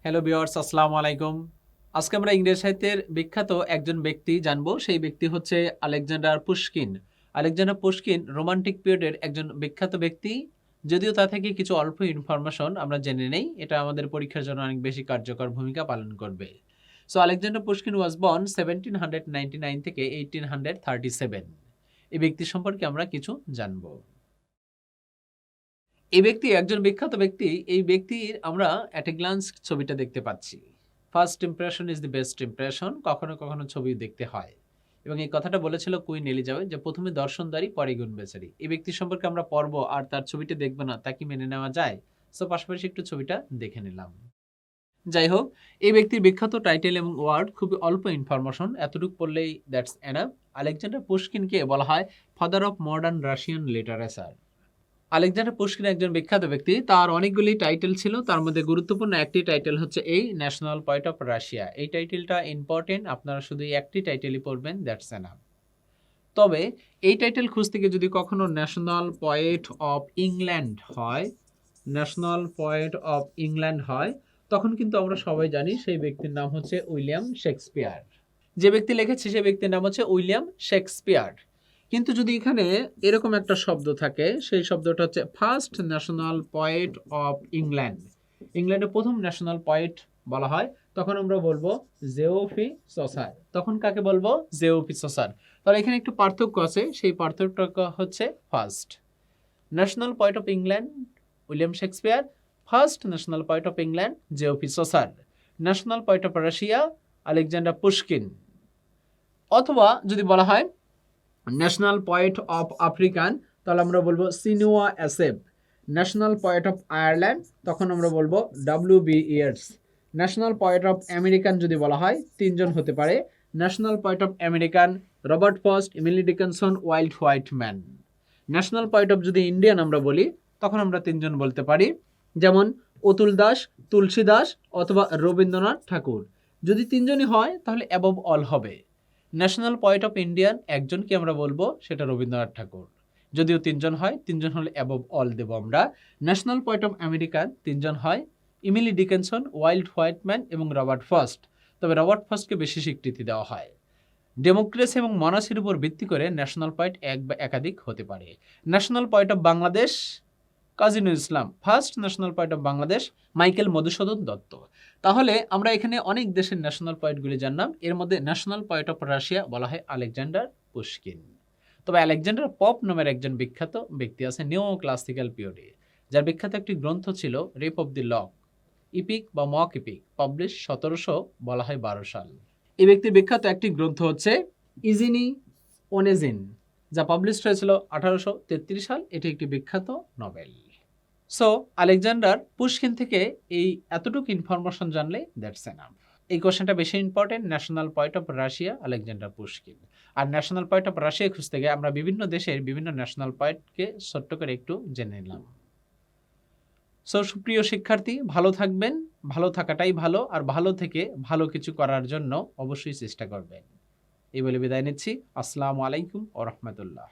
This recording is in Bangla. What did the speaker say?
হ্যালো ভিউয়ার্স, আসসালামু আলাইকুম। আজকে আমরা ইংরেজি সাহিত্যের বিখ্যাত একজন ব্যক্তি জানবো। সেই ব্যক্তি হচ্ছে Alexander Pushkin. Alexander Pushkin romantic পিরিয়ডের একজন বিখ্যাত ব্যক্তি। যদিও তা থেকে কিছু অল্প ইনফরমেশন আমরা জেনে নেই, এটা আমাদের পরীক্ষার জন্য অনেক বেশি কার্যকর ভূমিকা পালন করবে। So Alexander Pushkin was born 1799 থেকে 1837। এই ব্যক্তি সম্পর্কে আমরা কিছু জানবো। এই ব্যক্তি একজন বিখ্যাত ব্যক্তি। এই ব্যক্তির আমরা অ্যাট এ গ্লান্স ছবিটা দেখতে পাচ্ছি। First impression is the best impression. কখনো কখনো ছবি দেখতে হয়, এবং এই কথাটা বলেছিল কুইন এলিজাবেথ যে প্রথমে দর্শনদারি পরে গুণ বেচারি। এই ব্যক্তি সম্পর্কে আমরা পড়ব আর তার ছবিটা দেখবো না, তা কি মেনে নেওয়া যায়? সো পাশাপাশি একটু ছবিটা দেখে নিলাম। যাই হোক, এই ব্যক্তির বিখ্যাত টাইটেল এবং ওয়ার্ড, খুবই অল্প ইনফরমেশন, এতটুকু পড়লেই দ্যাটস এনাফ। আলেকজান্ডার পুশকিনকে বলা হয় father of modern Russian literature. Alexander Pushkin একজন বিখ্যাত ব্যক্তি। তার অনেকগুলি টাইটেল ছিল, তার মধ্যে গুরুত্বপূর্ণ একটি টাইটেল হচ্ছে এই ন্যাশনাল পয়েট অফ রাশিয়া। এই টাইটেলটা ইম্পর্টেন্ট, আপনারা শুধু একটি টাইটেলই পড়বেন, দ্যাটস এনাফ। তবে এই টাইটেল খুঁজতে গিয়ে যদি কখনো ন্যাশনাল পয়েট অফ ইংল্যান্ড হয়, ন্যাশনাল পয়েট অফ ইংল্যান্ড হয়, তখন কিন্তু আমরা সবাই জানি সেই ব্যক্তির নাম হচ্ছে উইলিয়াম শেক্সপিয়ার। যে ব্যক্তি লিখেছে সেই ব্যক্তির নাম হচ্ছে উইলিয়াম শেক্সপিয়ার। কিন্তু যদি এখানে এরকম একটা শব্দ থাকে, সেই শব্দটা হচ্ছে first national poet of England, ইংল্যান্ডের প্রথম ন্যাশনাল পয়েট বলা হয়, তখন আমরা বলবো জেওফি সসার। তখন কাকে বলবো? Geoffrey Chaucer. তাহলে এখানে একটু পার্থক্য আছে, সেই পার্থক্যটা হচ্ছে first national poet of England William Shakespeare, first national poet of England Geoffrey Chaucer, national poet of Russia Alexander Pushkin. অথবা যদি বলা হয় ন্যাশনাল পয়েট অফ আফ্রিকান, তাহলে আমরা বলবো Chinua Achebe. National poet of Ireland, তখন আমরা বলবো W B. Yeats. National poet of American যদি বলা হয়, তিনজন হতে পারে। National poet of American Robert Frost, Emily Dickinson, Walt Whitman. National poet of যদি ইন্ডিয়ান আমরা বলি, তখন আমরা তিনজন বলতে পারি, যেমন অতুল দাস, তুলসী দাস অথবা রবীন্দ্রনাথ ঠাকুর। যদি তিনজনই হয় তাহলে অ্যাবভ অল হবে। ন্যাশনাল পয়েট অফ ইন্ডিয়ান একজনকে আমরা বলবো, সেটা রবীন্দ্রনাথ ঠাকুর। যদিও তিনজন হয়, তিনজন হলে অ্যাবভ অল দেব আমরা। ন্যাশনাল পয়েট অফ আমেরিকান তিনজন হয়, ইমিলি ডিকিনসন, ওয়াইল্ড হোয়াইটম্যান এবং রবার্ট ফার্স্ট। তবে রবার্ট ফার্স্টকে বেশি স্বীকৃতি দেওয়া হয়। ডেমোক্রেসি এবং মনাসির উপর ভিত্তি করে ন্যাশনাল পয়েট এক বা একাধিক হতে পারে। National poet of Bangladesh Kazi Nazrul Islam. First national poet of Bangladesh Michael Madhusudan Dutta. তাহলে আমরা এখানে অনেক দেশের ন্যাশনাল পয়েন্টগুলি জানলাম। এর মধ্যে ন্যাশনাল পয়েট অফ রাশিয়া বলা হয় আলেকজান্ডার পুশকিন। তবে আলেকজান্ডার পপ নামের একজন বিখ্যাত ব্যক্তি আছে নিও ক্লাসিক্যাল পিরিয়ডে, যার বিখ্যাত একটি গ্রন্থ ছিল rape of the lock, epic বা মক ইপিক, পাবলিশ 1700 বলা হয় 12 সাল। এই ব্যক্তির বিখ্যাত একটি গ্রন্থ হচ্ছে ইজিনি ওনেজিন, যা পাবলিশ হয়েছিল 1833 সাল। এটি একটি বিখ্যাত নভেল। সো আলেকজান্ডার পুশকিন থেকে এই এতটুকু ইনফরমেশন জানলে দ্যাটস এনাফ। এই কোশ্চেনটা বেশি important, national point of Russia Alexander Pushkin. আর ন্যাশনাল পয়েন্ট অফ রাশিয়া খুঁজতে গিয়ে আমরা বিভিন্ন দেশের বিভিন্ন ন্যাশনাল পয়েন্টকে ছোট্ট করে একটু জেনে নিলাম। সো সুপ্রিয় শিক্ষার্থী, ভালো থাকবেন, ভালো থাকাটাই ভালো, আর ভালো থেকে ভালো কিছু করার জন্য অবশ্যই চেষ্টা করবেন। এই বলে বিদায় নিচ্ছি। আসসালামু আলাইকুম ওয়া রাহমাতুল্লাহ।